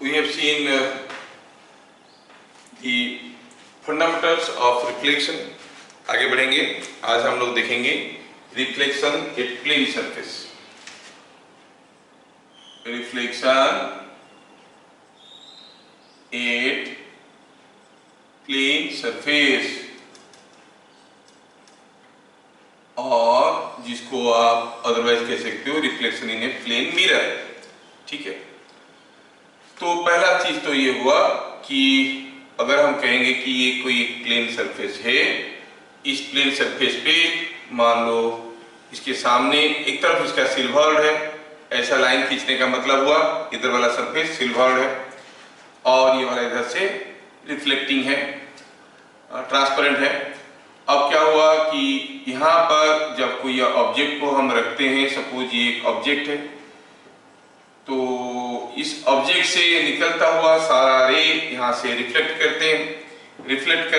we have seen the fundamentals of reflection. आगे बढ़ेंगे। आज हम लोग देखेंगे reflection at plane surface. Reflection at plane surface, और जिसको आप अदरवाइज कह सकते हो reflection in a plane mirror. ठीक है, तो पहला चीज तो ये हुआ कि अगर हम कहेंगे कि ये कोई प्लेन सरफेस है, इस प्लेन सरफेस पे मान लो इसके सामने एक तरफ इसका सिल्वर्ड है, ऐसा लाइन खींचने का मतलब हुआ इधर वाला सरफेस सिल्वर्ड है और ये वाला इधर से रिफ्लेक्टिंग है, ट्रांसपेरेंट है। अब क्या हुआ कि यहाँ पर जब कोई ऑब्जेक्ट को हम रखते हैं, सपोज ये एक ऑब्जेक्ट है, तो इस ऑब्जेक्ट से निकलता हुआ सारा रे यहाँ से रिफ्लेक्ट करते हैं। रिफ्लेक्ट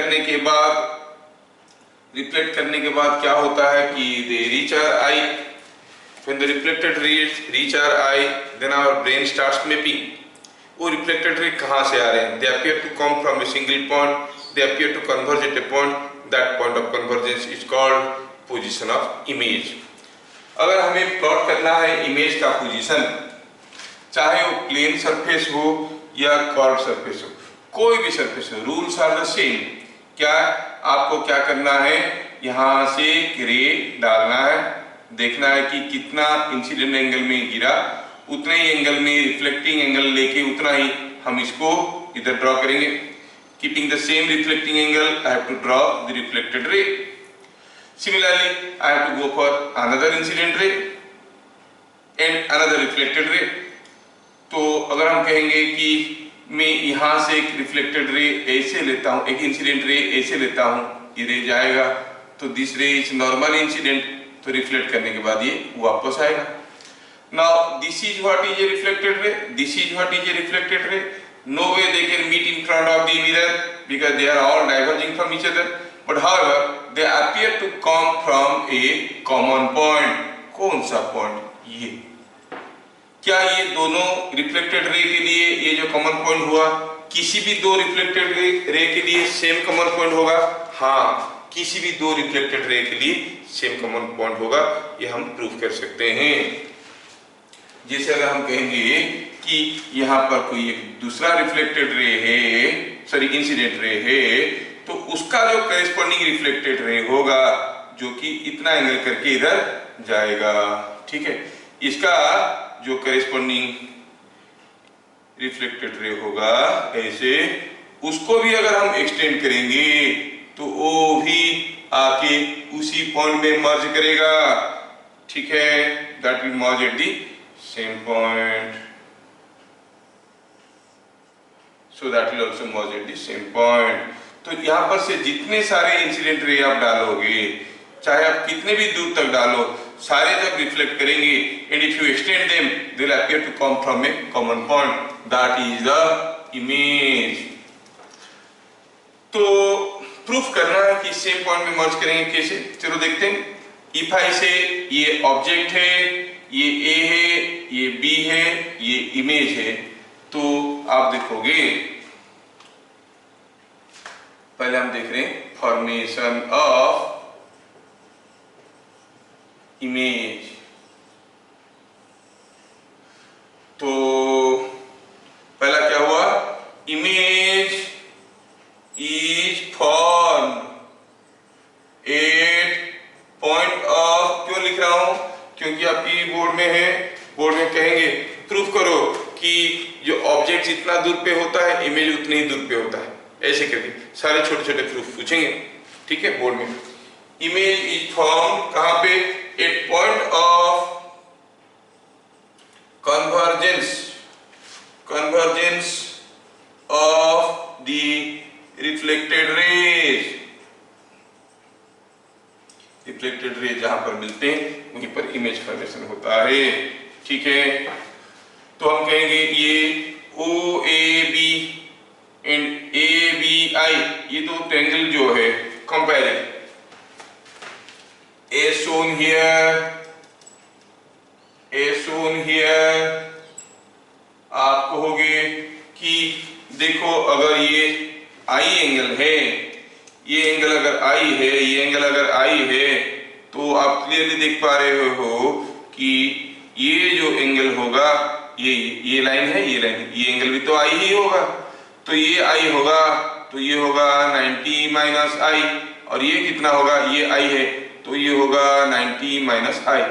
करने के बाद क्या होता है कि they reach our eye. When the reflected rays reach our eye, then our brain starts mapping. वो रिफ्लेक्टेड रे कहाँ से आ रहे हैं? They appear to come from a single point, they appear to converge at a point, that point of convergence is called position of image. अगर हमें plot करना है इमेज का पोजीशन, चाहे वो प्लेन सरफेस हो या कर्व सरफेस हो, कोई भी सरफेस हो, रूल्स आर द सेम। क्या आपको क्या करना है? यहाँ से रे डालना है, देखना है कि कितना इंसिडेंट एंगल में गिरा, उतने ही एंगल में रिफ्लेक्टिंग एंगल लेके उतना ही हम इसको इधर ड्रॉ करेंगे। Keeping the same reflecting angle, I have to draw the reflected ray. Similarly I have to go for another incident ray and another reflected ray. तो अगर हम कहेंगे कि मैं यहाँ से एक रिफ्लेक्टेड रे ऐसे लेता हूँ, एक इंसिडेंट रे ऐसे लेता हूँ, ये रे जाएगा तो this ray is normal incident, तो रिफ्लेक्ट करने के बाद ये वापस आएगा। Now this is what is a reflected ray, this is what is a reflected ray. No way they can meet in front of the mirror because they are all diverging from each other, but however they appear to come from a common point. कौन सा point? ये। क्या ये दोनों reflected ray के लिए ये जो कॉमन पॉइंट हुआ, किसी भी दो रिफ्लेक्टेड रे के लिए सेम कॉमन पॉइंट होगा? हाँ, किसी भी दो रिफ्लेक्टेड रे के लिए सेम कॉमन पॉइंट होगा, ये हम प्रूव कर सकते हैं। जैसे अगर हम कहेंगे कि यहाँ पर कोई एक दूसरा रिफ्लेक्टेड रे है, सॉरी इंसिडेंट रे है, तो उसका जो करेस्पॉन्डिंग रिफ्लेक्टेड रे होगा जो कि इतना एंगल करके इधर जाएगा। ठीक है, इसका जो करेस्पॉन्डिंग रिफ्लेक्टेड रे होगा ऐसे, उसको भी अगर हम एक्सटेंड करेंगे तो वो भी आके उसी पॉइंट में मर्ज करेगा। ठीक है, that will merge at the same point, so that will also merge at the same point. तो यहाँ पर से जितने सारे इंसिडेंट रे आप डालोगे, चाहे आप कितने भी दूर तक डालो, सारे जब रिफ्लेक्ट करेंगे and if you extend them they will appear to come from a common point, that is the image. तो प्रूफ करना है कि सेम पॉइंट में मर्ज करेंगे कैसे, चलो देखते हैं। इफ आई से ये ऑब्जेक्ट है, ये ए है, ये बी है, ये इमेज है, तो आप देखोगे पहले हम देख रहे हैं फॉर्मेशन ऑफ इमेज। तो पहला क्या हुआ? Image is form at point of, क्यों लिख रहा हूं? क्योंकि आपकी बोर्ड में है, बोर्ड में कहेंगे प्रूफ करो कि जो ऑब्जेक्ट जितना दूर पे होता है इमेज उतने ही दूर पे होता है, ऐसे करके सारे छोटे छोटे प्रूफ पूछेंगे। ठीक है, बोर्ड में इमेज इज फॉर्म कहां पे? At point of convergence of the reflected rays। Reflected ray जहां पर मिलते हैं वहीं पर इमेज फॉर्मेशन होता है। ठीक है, तो हम कहेंगे ये O A B and A B I, ये दो ट्रायंगल जो है कंपेरिंग, A shown here, आप कहोगे कि देखो अगर ये आई एंगल है, ये एंगल अगर आई है, ये एंगल अगर आई है, तो आप क्लियरली देख पा रहे हो कि ये जो एंगल होगा, ये लाइन है, ये लाइन, ये एंगल भी तो आई ही होगा, तो ये आई होगा, तो ये होगा 90 माइनस आई, और ये कितना होगा, ये आई है, तो ये होगा 90 माइनस आई,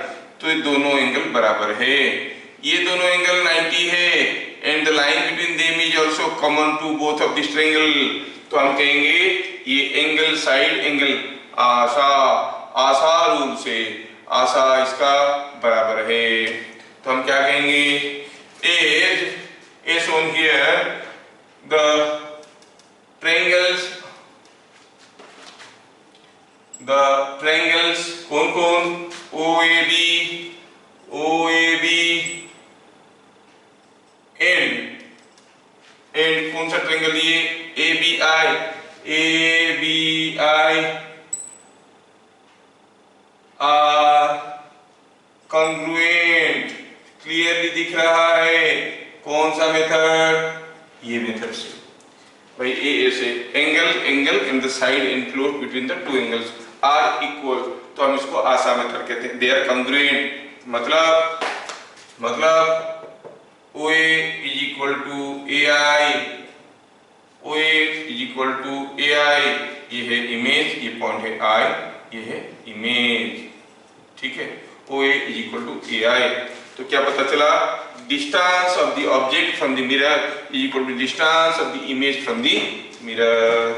तो ये दोनों एंगल बराबर है, ये दोनों एंगल 90 है, and the line between them is also common to both of this triangle, तो हम कहेंगे ये angle side angle ASA rule से आशा इसका बराबर है, तो हम क्या कहेंगे, as shown here the triangles कौन कौन, OAB एंड कौन सा ट्रायंगल, ये ABI आर कॉन्ग्रुएंट, क्लियरली दिख रहा है, कौन सा मेथड, ये मेथड से भाई, ए से angle in the side inclose between the two angles are equal, तो हम इसको आशा मेथड कहते हैं, दे आर कॉन्ग्रुएंट, मतलब OA is equal to AI, OA is equal to AI, ये है इमेज, ये पॉइंट है I, ये है इमेज, ठीक है, OA is equal to AI, तो क्या पता चला, distance of the object from the mirror is equal to distance of the image from the mirror,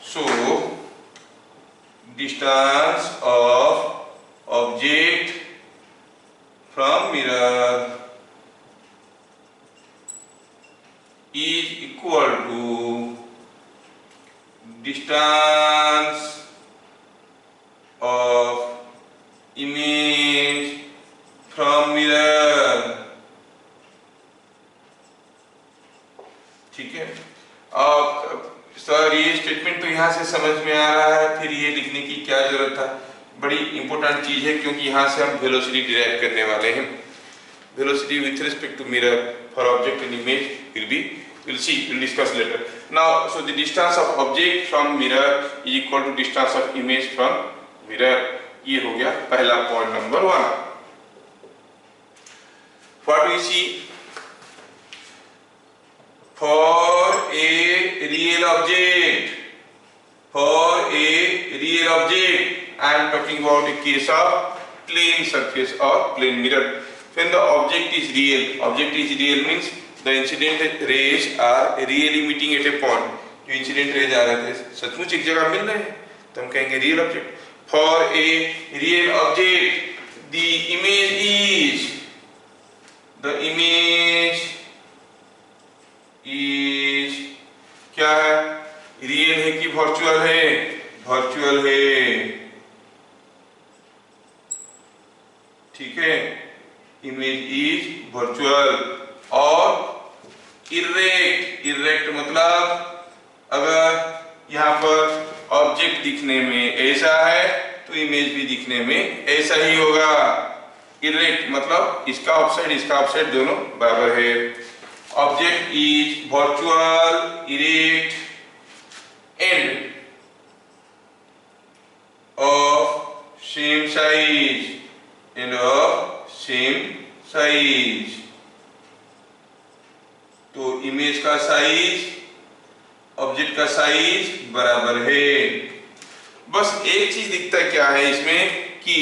so distance of object from mirror is equal to distance of image from mirror, ठीक है। अब sir ये statement तो यहाँ से समझ में आ रहा है, फिर ये लिखने की क्या जरूरत था, बड़ी इंपॉर्टेंट चीज है, क्योंकि यहाँ से हम वेलोसिटी डिराइव करने वाले हैं, velocity with respect to mirror for object and image will be, we'll see, we'll discuss later. Now, so the distance of object from mirror is equal to distance of image from mirror, ये हो गया पहला point number 1. What we see, for a real object, I am talking about a case of plane surface or plane mirror. When the object is real means the incident rays are really meeting at a point. जो incident rays आ रहे थे सचमुच एक जगह मिल रहे हैं, तो हम कहेंगे real object. For a real object, the image is क्या है, रियल है कि वर्चुअल है, वर्चुअल है, ठीक है, इमेज इज वर्चुअल, और इरेक्ट मतलब अगर यहाँ पर ऑब्जेक्ट दिखने में ऐसा है तो इमेज भी दिखने में ऐसा ही होगा, इरेक्ट मतलब इसका ऑफसाइड दोनों बराबर है, object is virtual, erect end of same size, तो इमेज का साइज ऑब्जेक्ट का साइज बराबर है। बस एक चीज दिखता है क्या है इसमें कि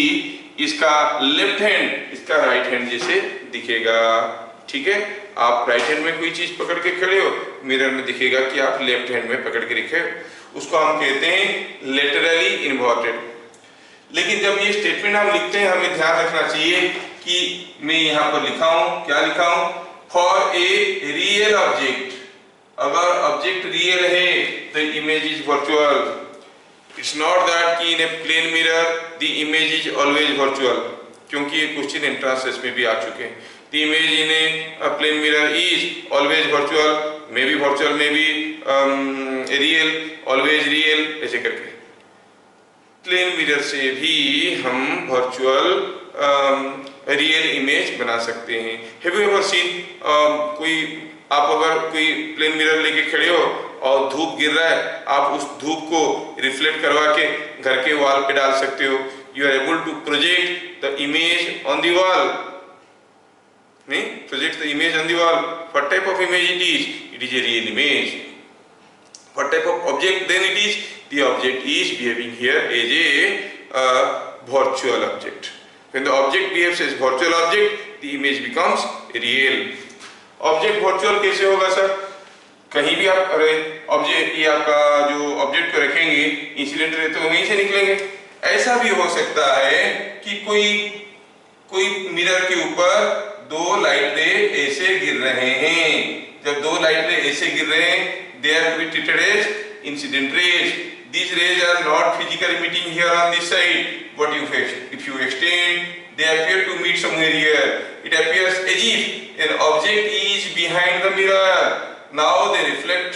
इसका लेफ्ट हैंड इसका राइट हैंड जैसे दिखेगा, ठीक है, आप राइट हैंड में कोई चीज पकड़ के खड़े हो, मिरर में दिखेगा कि आप लेफ्ट हैंड में पकड़ के रखे हो, उसको हम कहते हैं लेटरली इन्वर्टेड। लेकिन जब ये स्टेटमेंट हम लिखते हैं हमें ध्यान रखना चाहिए कि मैं यहाँ पर लिखा हूँ, क्या लिखा हूँ, फॉर ए रियल ऑब्जेक्ट, अगर ऑब्जेक्ट रियल है तो image is virtual, it's not that कि in a plane mirror the image is always virtual, क्योंकि ये क्वेश्चन एंट्रेंस टेस्ट में भी आ चुके हैं, the image in a plane mirror is always virtual, may be virtual, may be real, always real, ऐसे करके प्लेन मिरर से भी हम वर्चुअल रियल इमेज बना सकते हैं। हैव यू एवर सीन, कोई आप अगर कोई प्लेन मिरर लेके खड़े हो और धूप गिर रहा है, आप उस धूप को रिफ्लेक्ट करवा के घर के वॉल पे डाल सकते हो। You are able to project the image on the wall. नहीं, project the image on the wall. What type of image it is? It is a real image. What type of object then it is? The object is behaving here as a virtual object. When the object behaves as virtual object, the image becomes real. Object virtual कैसे होगा sir? कहीं भी आप object, ये आपका जो object को रखेंगे, इंसिडेंट रे तो वहीं से निकलेंगे। ऐसा भी हो सकता है कि कोई मिरर के ऊपर दो लाइट रे ऐसे गिर रहे हैं। जब दो लाइट रे ऐसे गिर रहे हैं, they are to be treated as incident rays. These rays are not physically meeting here on this side, but if you extend, they appear to meet somewhere here. It appears as if an object is behind the mirror. Now they reflect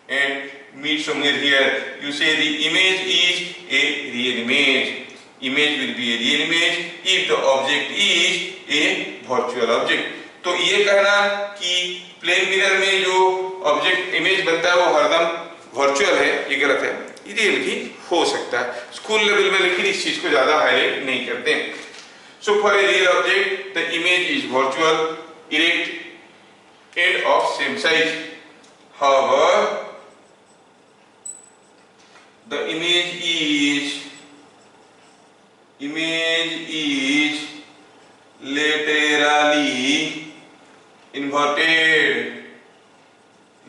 and meet somewhere here. You say the image is a real image. Image will be a real image if the object is a virtual object. तो ये कहना कि plane mirror में जो object image बनता है वो हरदम वर्चुअल है, ये गलत है। रियल भी हो सकता है। स्कूल लेवल में लेकिन इस चीज को ज्यादा हाईलाइट नहीं करते हैं। So for a real object the image is virtual, erect end of same size. However the image is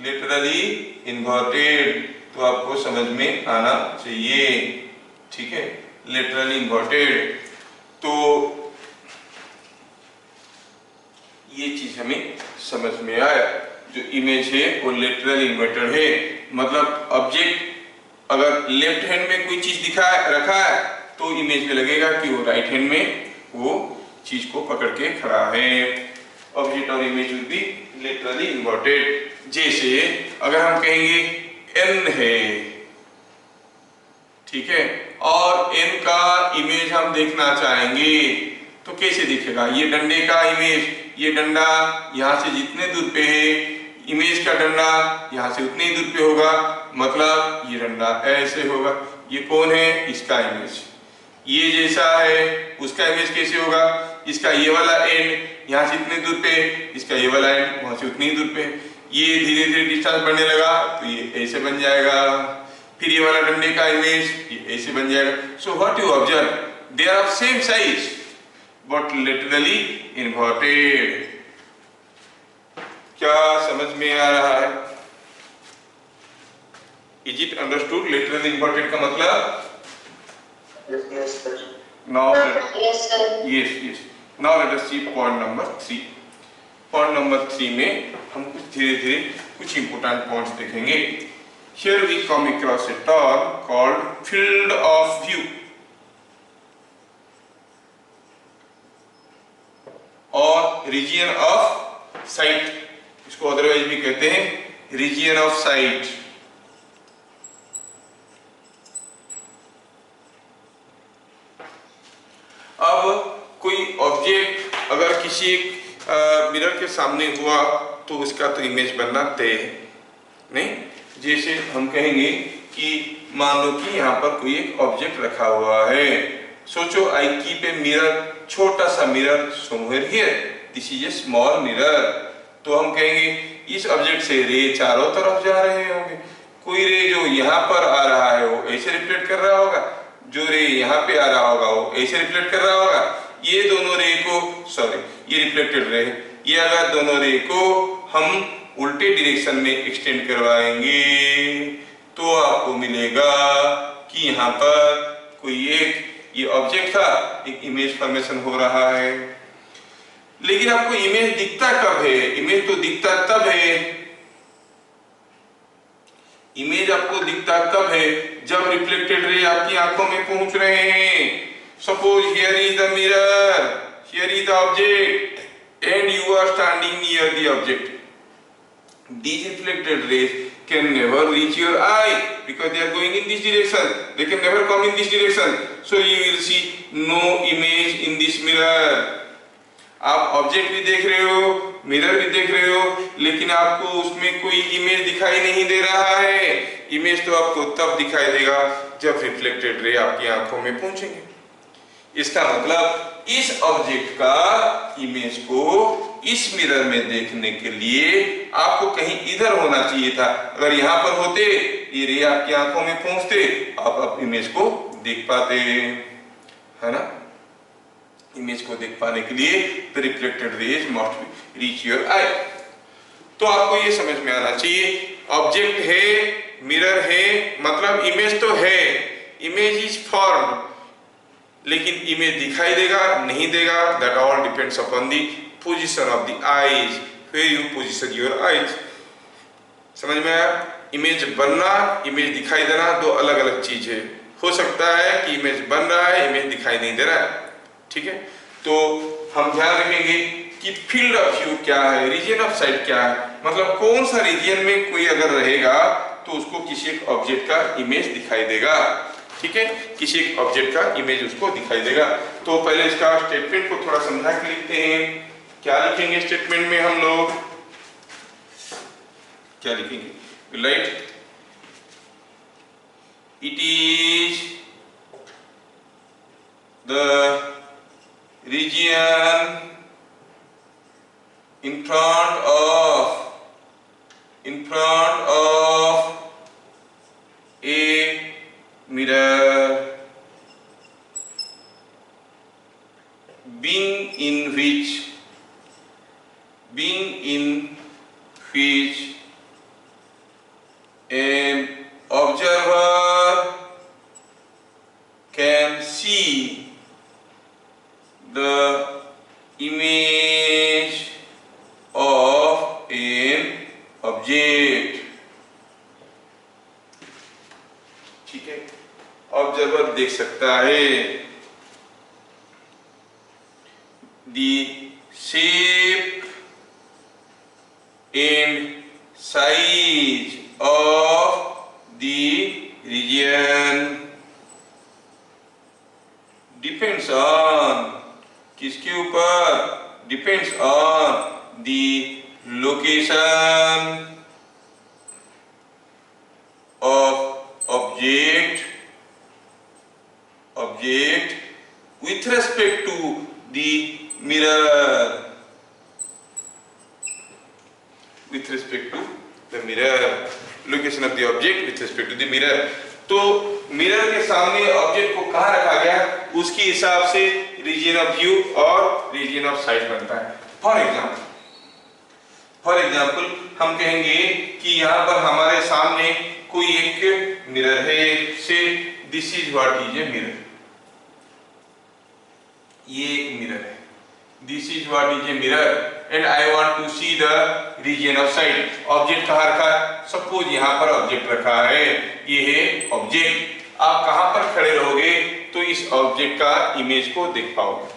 laterally inverted, तो आपको समझ में आना चाहिए, ठीक है। laterally inverted, तो ये चीज हमें समझ में आया। जो इमेज है वो laterally inverted है, मतलब ऑब्जेक्ट अगर लेफ्ट हैंड में कोई चीज रखा है तो इमेज में लगेगा कि वो राइट हैंड में वो चीज को पकड़ के खड़ा है। ऑब्जेक्ट और image will be laterally inverted. जैसे अगर हम कहेंगे n है, ठीक है, और n का इमेज हम देखना चाहेंगे तो कैसे दिखेगा? ये डंडे का इमेज, ये डंडा यहाँ से जितने दूर पे है, इमेज का डंडा यहाँ से उतने ही दूर पे होगा, मतलब ये डंडा ऐसे होगा। ये कौन है? इसका इमेज। ये जैसा है उसका इमेज कैसे होगा? इसका ये वाला एंड यहाँ से इतने दूर पे, इसका ये वाला एंड वहां से उतनी ही दूर पे। ये धीरे धीरे डिस्टेंस बढ़ने लगा तो ये ऐसे बन जाएगा। फिर ये वाला डंडे का इमेज ये ऐसे बन जाएगा। So what you observe, they are of same size but literally inverted. क्या समझ में आ रहा है? Is it understood? Literally inverted का मतलब? Yes, sir. Now Yes, sir. yes. Now let us see point number 3. Point number 3 में हम कुछ धीरे धीरे कुछ important points देखेंगे। Here we come across a term called field of view और region of sight। इसको otherwise भी कहते हैं region of sight। अब कोई ऑब्जेक्ट अगर किसी मिरर के सामने हुआ तो उसका तो इमेज बनना तय है, नहीं? जैसे हम कहेंगे कि मान लो कि यहाँ पर कोई एक ऑब्जेक्ट रखा हुआ है। सोचो आई कीप ए मिरर, छोटा सा mirror somewhere here, this is a small mirror. तो हम कहेंगे इस ऑब्जेक्ट से रे चारों तरफ जा रहे होंगे। कोई रे जो यहाँ पर आ रहा है वो ऐसे रिफ्लेक्ट कर रहा होगा, जो रे यहाँ पे आ रहा होगा वो ऐसे रिफ्लेक्ट कर रहा होगा। ये दोनों रे को, सॉरी ये रिफ्लेक्टेड रे, ये अगर दोनों रे को हम उल्टे डायरेक्शन में एक्सटेंड करवाएंगे तो आपको मिलेगा कि यहाँ पर कोई एक ये ऑब्जेक्ट था, एक इमेज फॉर्मेशन हो रहा है। लेकिन आपको इमेज दिखता कब है? इमेज तो दिखता तब है, इमेज आपको दिखता तब है जब रिफ्लेक्टेड रे आपकी आंखों में पहुंच रहे हैं। Suppose here is the mirror, here is the object and you are standing near the object. These reflected rays can never reach your eye because they are going in this direction. They can never come in this direction. So you will see no image in this mirror. आप object भी देख रहे हो mirror भी देख रहे हो, लेकिन आपको उसमें कोई इमेज दिखाई नहीं दे रहा है। इमेज तो आपको तब दिखाई देगा जब रिफ्लेक्टेड रे आपकी आंखों में पहुंचेंगे। इसका मतलब इस ऑब्जेक्ट का इमेज को इस मिरर में देखने के लिए आपको कहीं इधर होना चाहिए था। अगर यहाँ पर होते, ये रे आपकी आंखों में पहुंचते, आप इमेज को देख पाते, है ना। इमेज को देख पाने के लिए the reflected rays must reach your eye. तो आपको ये समझ में आना चाहिए, ऑब्जेक्ट है, मिरर है, मतलब इमेज तो है, इमेज इज फॉर्म, लेकिन इमेज दिखाई देगा नहीं देगा, that all depends upon the position of the eyes, where you position your eyes. समझ में आया? इमेज बनना, इमेज दिखाई देना दो अलग अलग चीज है। हो सकता है कि इमेज बन रहा है, इमेज दिखाई नहीं दे रहा है, ठीक है। तो हम ध्यान रखेंगे कि फील्ड ऑफ व्यू क्या है, रीजन ऑफ साइट क्या है, मतलब कौन सा रीजन में कोई अगर रहेगा तो उसको किसी एक ऑब्जेक्ट का इमेज दिखाई देगा, ठीक है, किसी एक ऑब्जेक्ट का इमेज उसको दिखाई देगा। तो पहले इसका स्टेटमेंट को थोड़ा समझा के लिखते हैं। क्या लिखेंगे स्टेटमेंट में हम लोग, क्या लिखेंगे? Right, it is the region in front of a mirror being in which an observer can see the image of an object, ठीक है, ऑब्जर्वर देख सकता है the shape and size of the region depends on, किसके ऊपर? Depends on the location of object with respect to the mirror, with respect to the mirror, location of the object with respect to the mirror. तो mirror के सामने object को कहाँ रखा गया, उसके हिसाब से रीजन ऑफ व्यू और रीजन ऑफ साइट बनता है। फॉर एग्जाम्पल हम कहेंगे कि यहाँ पर हमारे सामने कोई एक मिरर है, so this is what is a mirror, ये एक मिरर है, this is what is a mirror and I want to see the region of sight. Object कहाँ रखा है? सपोज यहाँ पर ऑब्जेक्ट रखा है, ये है ऑब्जेक्ट। आप कहाँ पर खड़े रहोगे तो इस ऑब्जेक्ट का इमेज को देख पाओगे।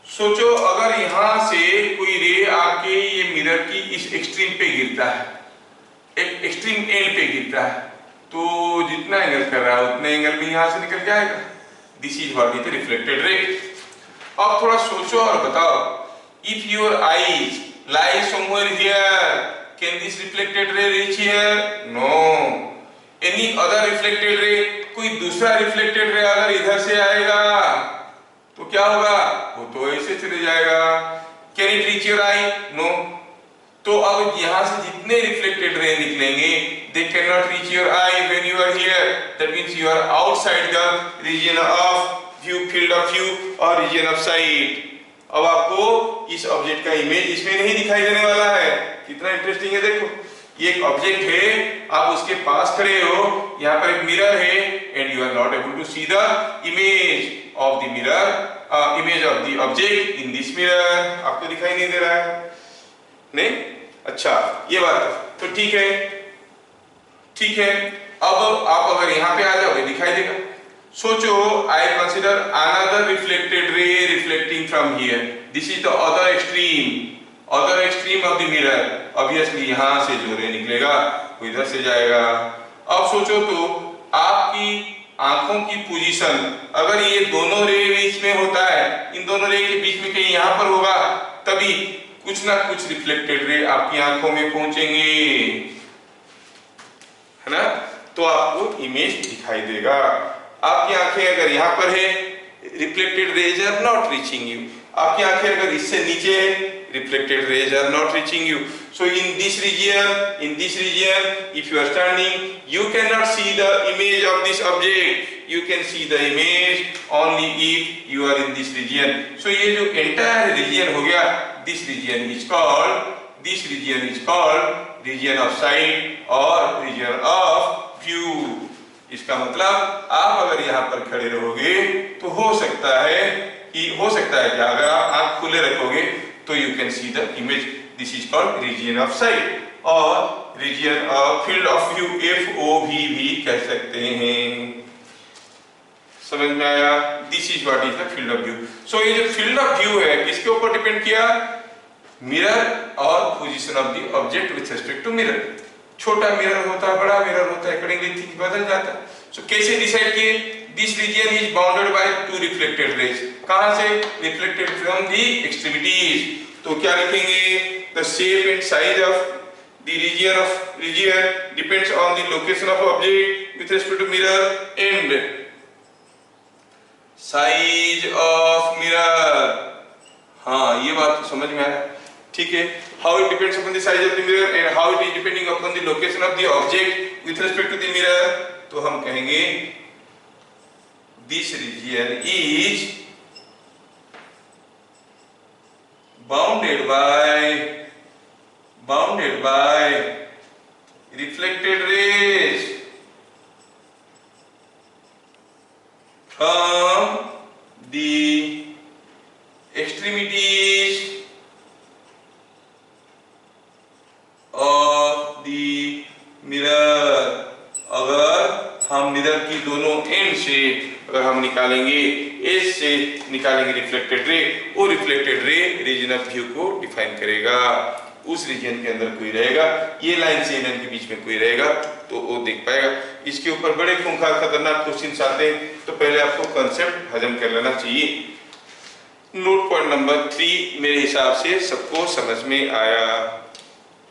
सोचो अगर यहाँ से कोई रे आके ये मिरर की इस एक्सट्रीम पे गिरता है, एक एक्सट्रीम एंड पे गिरता है, तो जितना एंगल कर रहा है उतने एंगल में यहाँ से निकल जाएगा। This is what is reflected ray. अब थोड़ा सोचो और बताओ, if your eyes lie somewhere here, can this reflected ray reach here? No. Any other reflected ray, कोई दूसरा रिफ्लेक्टेड रे अगर इधर से आएगा तो क्या होगा? वो तो ऐसे चले जाएगा। Can it reach your eye? No. तो अब यहाँ से जितने रिफ्लेक्टेड रे निकलेंगे, they cannot reach your eye when you are here. That means you are outside the region of view, field of view or region of sight. अब आपको इस object का इमेज इसमें नहीं दिखाई देने वाला है। कितना इंटरेस्टिंग है, देखो ये एक ऑब्जेक्ट है, आप उसके पास खड़े हो, यहाँ पर एक मिरर है and you are not able to see the image of the mirror, image of the object in this mirror. आपको दिखाई नहीं दे रहा है? नहीं? अच्छा, ये बात तो ठीक है, ठीक है। अब आप अगर यहाँ पे आ जाओगे दिखाई देगा। सोचो, I consider another reflected ray reflecting from here. This is the other extreme of the mirror. Obviously यहाँ से जो रे निकलेगा वो इधर से जाएगा। अब सोचो तो आपकी आंखों की पोजीशन, अगर ये दोनों रे बीच में होता है, इन दोनों रे के बीच में कहीं यहाँ पर होगा, तभी कुछ ना कुछ रिफ्लेक्टेड रे आपकी आंखों में पहुंचेंगे, है ना, तो आपको इमेज दिखाई देगा। आपकी आंखें अगर यहाँ पर है, reflected rays are not reaching you. आपकी आंखें अगर इससे नीचे है, reflected rays are not reaching you. So in this region, if you are standing, you cannot see the image of this object. You can see the image only if you are in this region. So ये जो entire region हो गया, this region is called region of sight और region of view. इसका मतलब आप अगर यहाँ पर खड़े रहोगे तो हो सकता है कि अगर आप आंख खुले रखोगे तो you can see the image. This is called region of sight और region of field of view, FOV भी कह सकते हैं। समझ में आया? This is what is the field of view. So ये जो field of view है किसके ऊपर डिपेंड किया? मिरर और position of the object with respect to mirror. छोटा मिरर होता है, बड़ा मिरर होता है, अकॉर्डिंगली थिंग बदल जाता है। सो कैसे डिसाइड किए? This region is bounded by two reflected rays. कहां से? Reflected from the extremities. तो क्या लिखेंगे? The shape and size of the region depends on the location of object with respect to mirror and size of mirror। हाँ, ये बात तो समझ में आया, ठीक है। How it depends upon the size of the mirror and how it is depending upon the location of the object with respect to the mirror। तो हम कहेंगे this region is bounded by reflected rays from the extremities of the mirror। अगर हम mirror की दोनों and से अगर हम निकालेंगे, एज से निकालेंगे रिफ्लेक्टेड रे, वो reflected ray region of view को डिफाइन करेगा। उस रीजन के अंदर कोई रहेगा, ये लाइन से इनके बीच में कोई रहेगा तो वो देख पाएगा। इसके ऊपर बड़े खूंखार खतरनाक क्वेश्चंस आते हैं, तो पहले आपको कांसेप्ट हजम कर लेना चाहिए। नोट पॉइंट नंबर 3 मेरे हिसाब से सबको समझ में आया।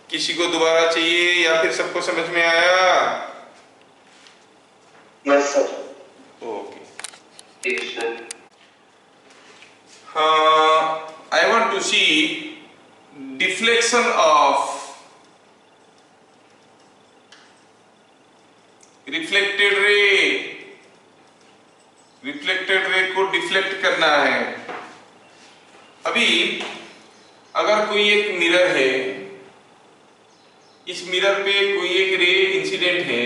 किसी को दोबारा चाहिए या फिर सबको समझ में आया? Yes, sir. Okay. Yes, sir. I want to see deflection of reflected ray को डिफ्लेक्ट करना है। अभी अगर कोई एक मिरर है, इस मिरर पे कोई एक रे इंसिडेंट है,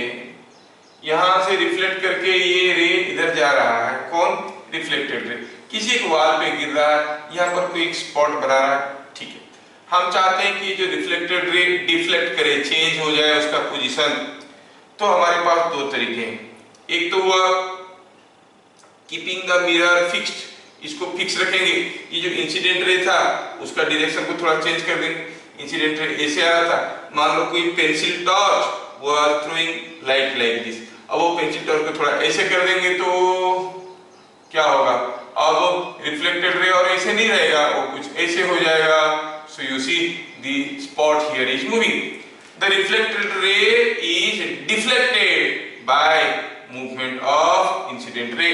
यहां से रिफ्लेक्ट करके ये रे इधर जा रहा है। कौन? रिफ्लेक्टेड रे किसी एक वॉल पे गिर रहा है, यहाँ पर कोई एक स्पॉट बना रहा है, ठीक है। हम चाहते हैं कि जो रिफ्लेक्टेड रे डिफ्लेक्ट करे, चेंज हो जाए उसका पोजीशन। तो हमारे पास दो तरीके हैं। एक तो हुआ कीपिंग द मिरर फिक्स्ड, इसको फिक्स रखेंगे। ये जो इंसिडेंट रे था उसका डायरेक्शन को थोड़ा चेंज कर देंगे। इंसिडेंट रे ऐसे आ रहा था, मान लो कोई pencil torch was throwing light like this, अब वो पेंसिल टॉर्च को थोड़ा ऐसे कर देंगे तो क्या होगा? अब रिफ्लेक्टेड रे और ऐसे नहीं रहेगा, वो कुछ ऐसे हो जाएगा। So you see the spot here is moving. The reflected ray is deflected by movement of incident ray.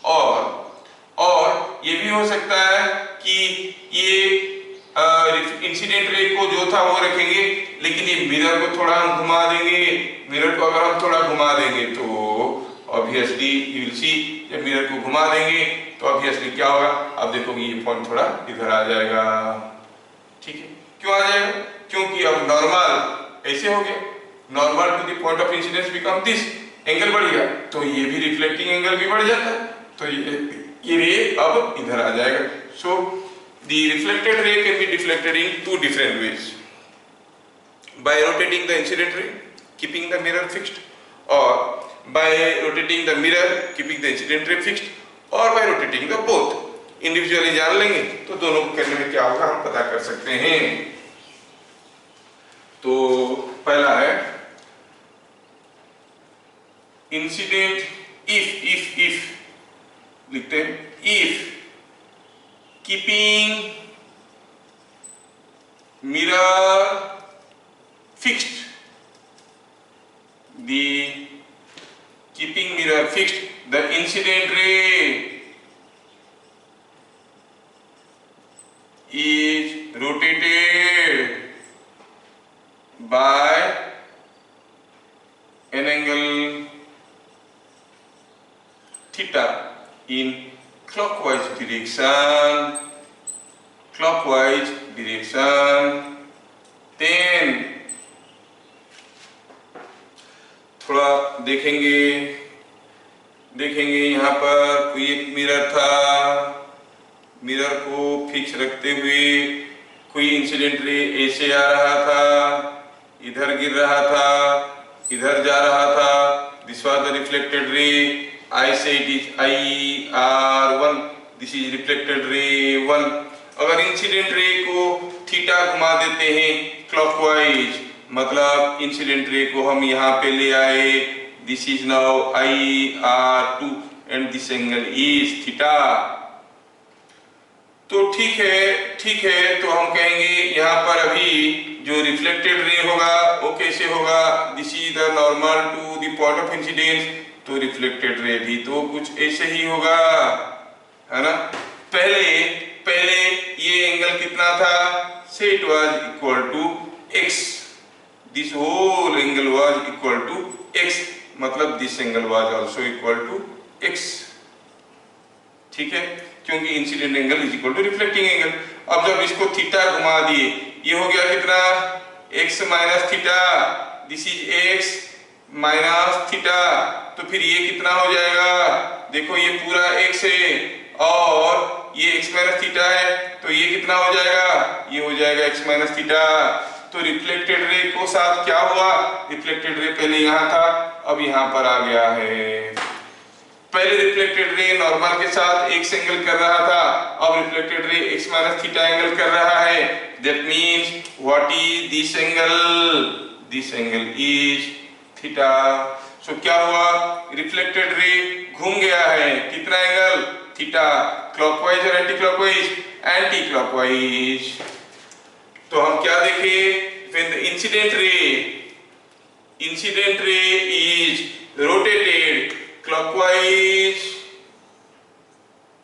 और ये भी हो सकता है कि ये इंसिडेंट रे को जो था वो रखेंगे, लेकिन ये मिरर को थोड़ा हम घुमा देंगे। मिरर को अगर हम थोड़ा घुमा देंगे तो ऑब्वियसली यू विल सी, जब मिरर को घुमा देंगे तो ऑब्वियसली क्या होगा? आप देखोगे ये पॉइंट थोड़ा इधर आ जाएगा, ठीक है। क्यों आ जाएगा? क्योंकि अब नॉर्मल ऐसे हो गया, normal to the point of incidence become this, angle बढ़ गया तो ये भी रिफ्लेक्टिंग एंगल भी बढ़ जाता है, तो ये रे अब इधर आ जाएगा। सो the reflected ray can be deflected in two different ways: by rotating the incident ray, keeping the mirror fixed, or by rotating the mirror, keeping the incident ray fixed, or by rotating the both। Individually जान लेंगे तो दोनों को करने में क्या होगा हम पता कर सकते हैं। तो पहला है इंसिडेंट if लिखते हैं, if keeping mirror fixed, the keeping mirror fixed, the incident ray is rotated by an angle theta in clockwise direction, then थोड़ा देखेंगे यहाँ पर कोई एक मिरर था, मिरर को फिक्स रखते हुए कोई इंसिडेंट रे ऐसे आ रहा था, इधर गिर रहा था, इधर जा रहा था, दिस वाज द रिफ्लेक्टेड रे, I say it is IR1, this is reflected ray 1। अगर इंसिडेंट रे को थीटा घुमा देते हैं क्लॉकवाइज, मतलब इंसिडेंट रे को हम यहाँ पे ले आए, this is now IR2 and this angle is theta. तो ठीक है, तो हम कहेंगे यहाँ पर अभी जो रिफ्लेक्टेड रे होगा वो कैसे होगा, this is the normal to the point of incidence, तो रिफ्लेक्टेड रे भी तो कुछ ऐसे ही होगा, है ना। पहले ये एंगल कितना था, so it was equal to x, this whole angle was equal to x, मतलब this angle was also equal to x, ठीक है, क्योंकि incident angle is equal to reflecting angle. अब जब इसको थीटा घुमा दिए, ये हो गया कितना, x minus theta, this is x minus theta, तो फिर ये कितना हो जाएगा, देखो ये पूरा x है और ये x माइनस थीटा है, तो ये कितना हो जाएगा, ये हो जाएगा x माइनस थीटा। तो रिफ्लेक्टेड रे को साथ क्या हुआ, रिफ्लेक्टेड रे पहले यहाँ था, अब यहाँ पर आ गया है। पहले रिफ्लेक्टेड रे नॉर्मल के साथ x एंगल कर रहा था, अब reflected ray x minus theta angle कर रहा है, that means what is this angle, this angle is theta. So क्या हुआ, रिफ्लेक्टेड रे घूम गया है, कितना एंगल, थीटा, क्लॉकवाइज और एंटी क्लॉकवाइज, एंटी क्लॉकवाइज। तो हम क्या देखे, when the incident ray is rotated clockwise,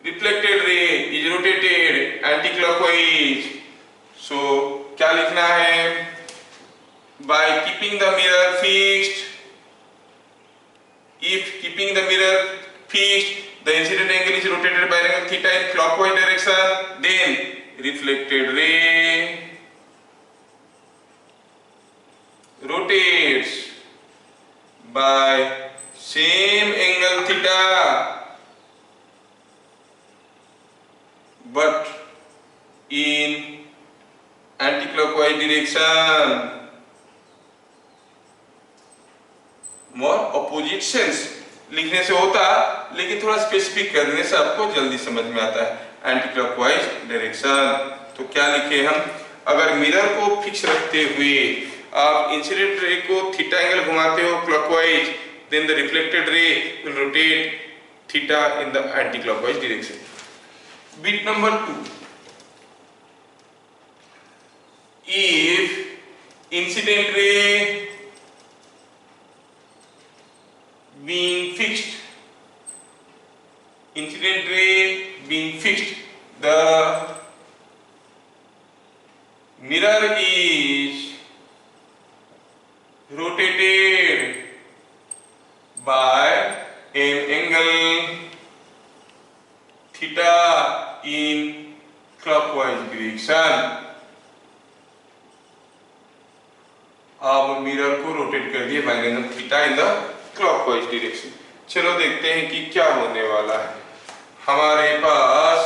reflected ray is rotated anti clockwise. So क्या लिखना है, by keeping the mirror fixed, if keeping the mirror fixed, the incident angle is rotated by an angle theta in clockwise direction, then reflected ray rotates by same angle theta, but in anti-clockwise direction, more opposite sense लिखने से होता, लेकिन थोड़ा specific करने से आपको जल्दी समझ में आता है, एंटी क्लॉकवाइज डायरेक्शन। तो क्या लिखे हम, अगर मिरर को फिक्स रखते हुए आप इंसिडेंट रे को थीटा एंगल घुमाते हो clockwise, then the reflected ray will rotate theta in the anticlockwise direction. Bit number 2, if incident ray being fixed, incident ray being fixed, the mirror is rotated by an angle theta in clockwise direction। अब mirror को rotate कर दिए bye angle theta in the clockwise direction. चलो देखते हैं कि क्या होने वाला है। हमारे पास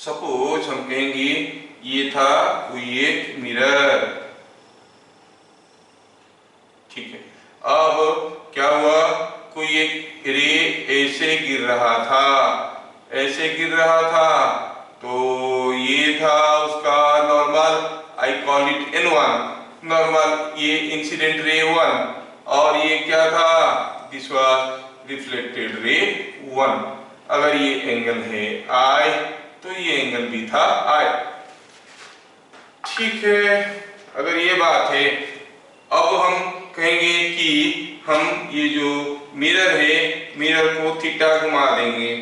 सपोज हम कहेंगे ये था कोई एक मिरर, ठीक है। अब क्या हुआ, कोई एक रे ऐसे गिर रहा था, तो ये था उसका normal, I call it N1 normal, ये इंसिडेंट रे 1, और ये क्या था, दिस वाज रिफ्लेक्टेड रे 1। अगर ये एंगल है I, तो ये एंगल भी था आई। ठीक है, अगर ये बात है, अब हम कहेंगे कि हम ये जो मिरर है, मिरर को थीटा घुमा देंगे।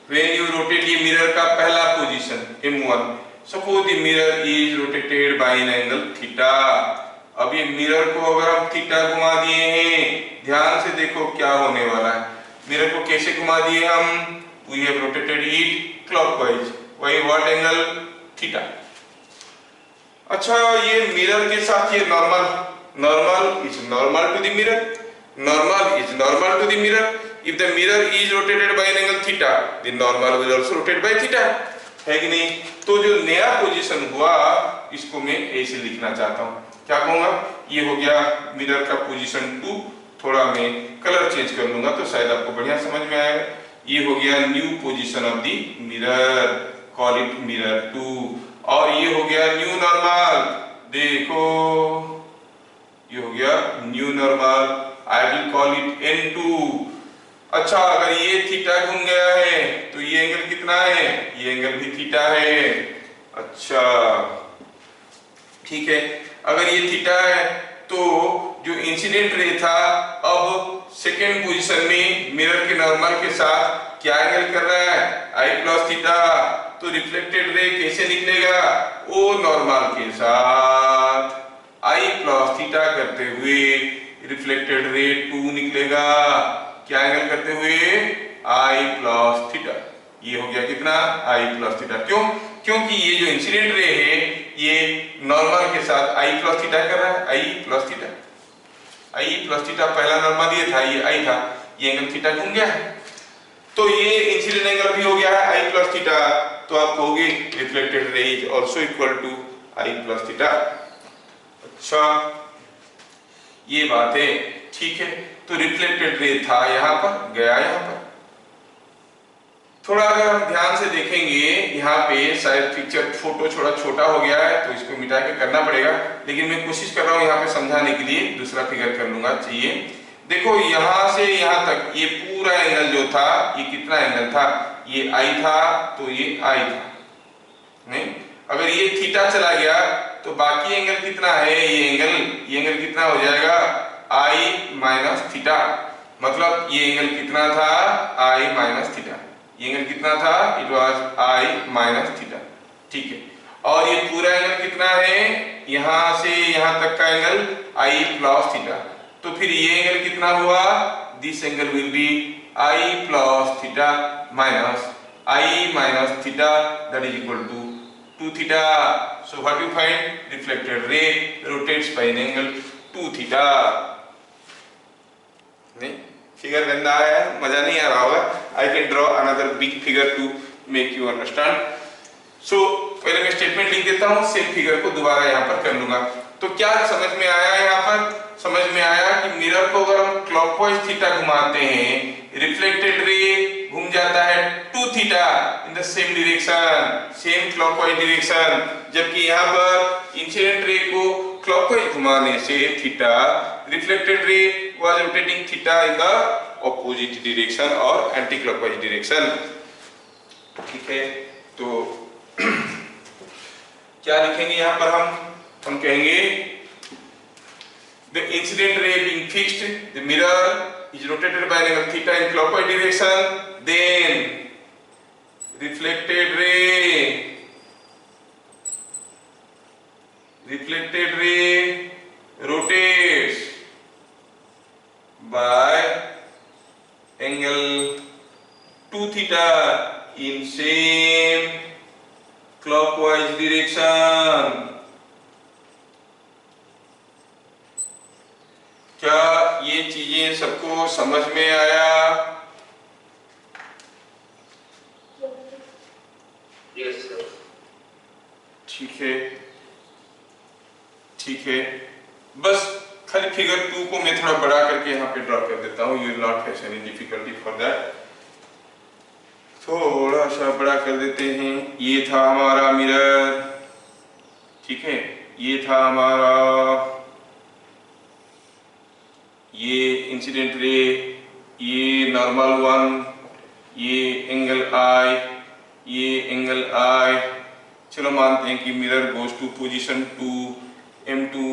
व्हेन यू रोटेट, ये मिरर का पहला position M1, suppose the mirror is rotated by an angle theta. अब ये मिरर को अगर हम थीटा घुमा दिए हैं, ध्यान से देखो क्या होने वाला है। मिरर को कैसे घुमा दिए हम? We have rotated it clockwise by what angle? Theta. अच्छा, ये मिरर के साथ ये normal is normal to the mirror, normal is normal to the mirror. If the mirror is rotated by an angle theta, the normal will also rotate by theta, है कि नहीं? तो जो नया पोजीशन हुआ, इसको मैं ऐसे लिखना चाहता हूं। क्या कहूंगा? ये हो गया मिरर का पोजीशन 2। थोड़ा मैं कलर चेंज कर लूंगा तो शायद आपको बढ़िया समझ में आएगा। ये हो गया new position of the mirror, call it mirror 2। और ये हो गया न्यू नॉर्मल, देखो ये हो गया new normal, I will call it N2। अच्छा, अगर ये थीटा घूम गया है तो ये एंगल कितना है? ये एंगल भी थीटा है। अच्छा ठीक है, अगर ये थीटा है तो जो इंसिडेंट रे था, अब सेकेंड पोजीशन में मिरर के नॉर्मल के साथ क्या एंगल कर रहा है? I plus theta. तो रिफ्लेक्टेड रे कैसे निकलेगा? ओ नॉर्मल के साथ I प्लस थीटा करते हुए रिफ्लेक्टेड रे 2 निकलेगा। क्या एंगल करते हुए? I plus theta. ये हो गया कितना? I plus theta. क्यों? क्योंकि ये जो इंसिडेंट रे है, ये नॉर्मल के साथ I प्लस थीटा कर रहा है। I plus theta, I plus theta पहला नॉर्मल ये था, ये I था, ये एंगल थीटा घूम गया है, तो ये इंसिडेंट एंगल भी हो गया है I प्लस थीटा। तो आप कहोगे reflected ray is also equal to I plus theta. अच्छा, ये बात है, ठीक है। तो रिफ्लेक्टेड रे था यहां पर, गया यहां पर। थोड़ा अगर हम ध्यान से देखेंगे, यहाँ पे शायद पिक्चर थोड़ा छोटा हो गया है, तो इसको मिटा के करना पड़ेगा, लेकिन मैं कोशिश कर रहा हूँ यहाँ पे समझाने के लिए। दूसरा फिगर कर लूंगा, चाहिए। देखो यहाँ से यहाँ तक ये पूरा एंगल जो था, ये कितना एंगल था? ये I था, तो ये I था, नहीं? अगर ये थीटा चला गया तो बाकी एंगल कितना है? ये एंगल कितना हो जाएगा? I minus theta. मतलब ये एंगल कितना था? I minus theta. ये एंगल कितना था? It was I minus theta, ठीक है। और ये पूरा एंगल कितना है? यहां से यहां तक का एंगल I प्लस थीटा। तो फिर ये एंगल कितना हुआ? This angle will be I plus theta minus I minus theta, that is equal to 2 theta. So what you find? Reflected ray rotates by an angle 2 theta. नहीं, figure गंदा है, मजा नहीं आ रहा होगा। I can draw another big figure to make you understand. सो पहले मैं स्टेटमेंट लिख देता हूँ, सेम फिगर को दोबारा यहाँ पर कर लूंगा। तो क्या समझ में आया? यहाँ पर समझ में आया कि मिरर को अगर हम क्लॉकवाइज थीटा घुमाते हैं, रिफ्लेक्टेड रे घूम जाता है 2 theta in the same direction, same clockwise direction. जबकि यहाँ पर इंसिडेंट रे को क्लॉकवाइज घुमाने से theta, reflected ray was rotating theta in the opposite direction और एंटी क्लॉकवाइज डायरेक्शन, ठीक है। तो क्या लिखेंगे यहाँ पर हम कहेंगे the incident ray being fixed, the mirror is rotated by an angle theta in clockwise direction, then reflected ray rotates by angle 2 theta in same clockwise direction। क्या ये चीजें सबको समझ में आया? Yes, sir. ठीक है, ठीक है। बस खाली फिगर 2 को मैं थोड़ा बड़ा करके यहाँ पे ड्रॉ कर देता हूँ। You will not face any difficulty for that. थोड़ा सा बड़ा कर देते हैं। ये था हमारा मिरर, ठीक है। ये था हमारा ये इंसिडेंट रे, ये नॉर्मल वन, ये एंगल I, ये एंगल I, चलो मानते हैं कि mirror goes to position 2, M2,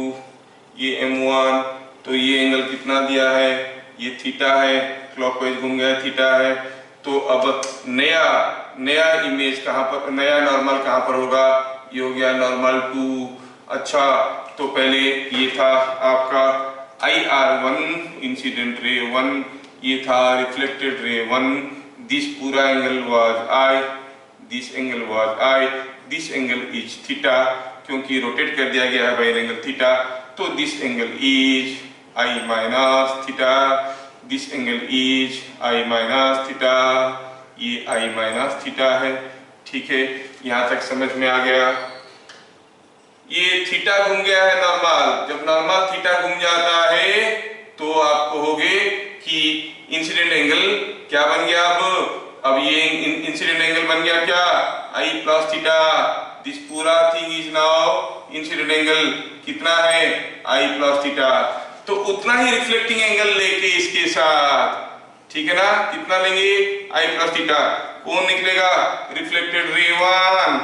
ये M1, तो ये एंगल कितना दिया है, ये थीटा है, क्लॉकवाइज घूम गया थीटा है। तो अब नया इमेज कहाँ पर, नया नॉर्मल कहाँ पर होगा, ये हो गया नॉर्मल 2। अच्छा, तो पहले ये था आपका IR1 इंसिडेंट रे 1, ये था रिफ्लेक्टेड रे 1, दिस पूरा angle was I, this angle was I, this angle is theta, क्योंकि रोटेट कर दिया गया है बाय एंगल थीटा, तो this angle is I minus theta, this angle is I minus theta, ये I माइनस थीटा है। ठीक है, यहाँ तक समझ में आ गया। ये थीटा घूम गया है नॉर्मल, जब नॉर्मल थीटा घूम जाता है तो आप कहोगे कि इंसिडेंट एंगल क्या बन गया, अब ये इंसिडेंट एंगल बन गया क्या, I प्लस थीटा, दिस पूरा thing is now incident angle, कितना है I प्लस थीटा, तो उतना ही रिफ्लेक्टिंग एंगल लेके इसके साथ, ठीक है ना, कितना लेंगे I प्लस थीटा, कौन निकलेगा, reflected ray 1,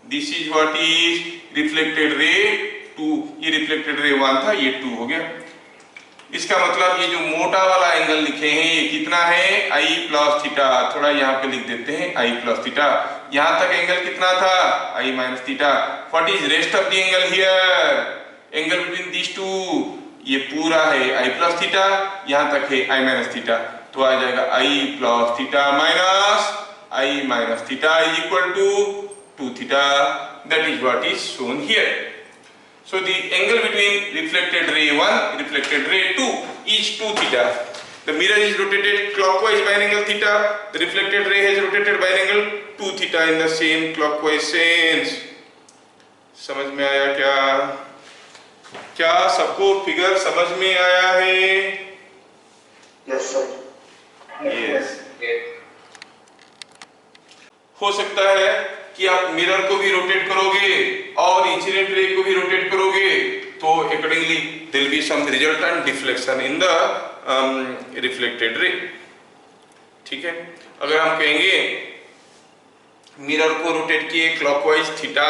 this is what is reflected ray 2, ये रिफ्लेक्टेड रे 1 था, ये 2 हो गया। इसका मतलब ये जो मोटा वाला एंगल लिखे हैं ये कितना है, I प्लस थीटा, थोड़ा यहाँ पे लिख देते हैं I प्लस थीटा, यहाँ तक एंगल कितना था I minus theta. What is rest of the angle here, angle between this two, ये पूरा है I प्लस थीटा, यहाँ तक है I माइनस थीटा, तो आ जाएगा I plus theta minus I minus theta is equal to 2 theta, that is what is shown here. So the angle between reflected ray 1, reflected ray 2 is 2 theta. The mirror is rotated clockwise by an angle theta. The reflected ray has rotated by an angle 2 theta in the same clockwise sense. समझ में आया क्या? क्या सबको figure समझ में आया है? Yes, sir. Yes. Yes. हो सकता है कि आप मिरर को भी रोटेट करोगे और इंसिडेंट रे को भी रोटेट करोगे, तो accordingly there will be some resultant deflection in the reflected ray. ठीक है, अगर हम कहेंगे मिरर को रोटेट किए क्लॉकवाइज थीटा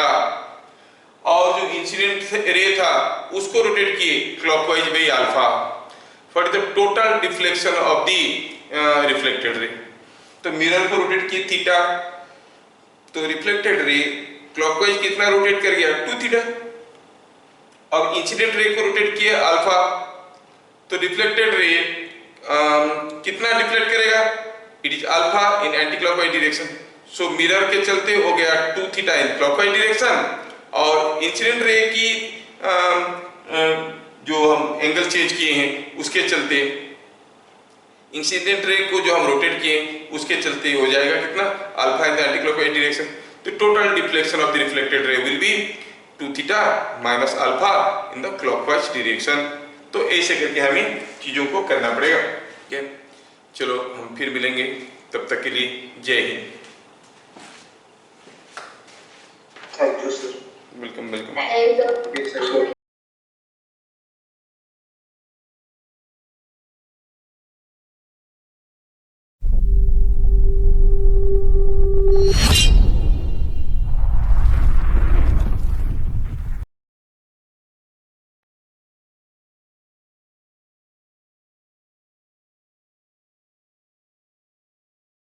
और जो इंसिडेंट रे था उसको रोटेट किए clockwise by alpha, for the total deflection of the reflected ray. तो मिरर को रोटेट किए थीटा, तो रिफ्लेक्टेड रे क्लॉकवाइज कितना रोटेट कर गया 2 थीटा, और इंसिडेंट रे को रोटेट किया अल्फा, तो रिफ्लेक्टेड रे कितना रिफ्लेक्ट करेगा, it is alpha in anti clockwise direction. So mirror के चलते हो गया 2 थीटा इन क्लॉकवाइज डायरेक्शन, और इंसिडेंट रे की जो हम एंगल चेंज किए हैं उसके चलते इंसिडेंट रे को जो हम रोटेट किए उसके चलते हो जाएगा कितना, alpha in the anticlockwise direction. तो total deflection of the reflected ray will be 2 theta minus alpha in the clockwise direction. तो ऐसे करके हमें चीजों को करना पड़ेगा। ठीक है, चलो हम फिर मिलेंगे, तब तक के लिए जय Hind. Thank you, sir. Welcome welcome. Yes, sir.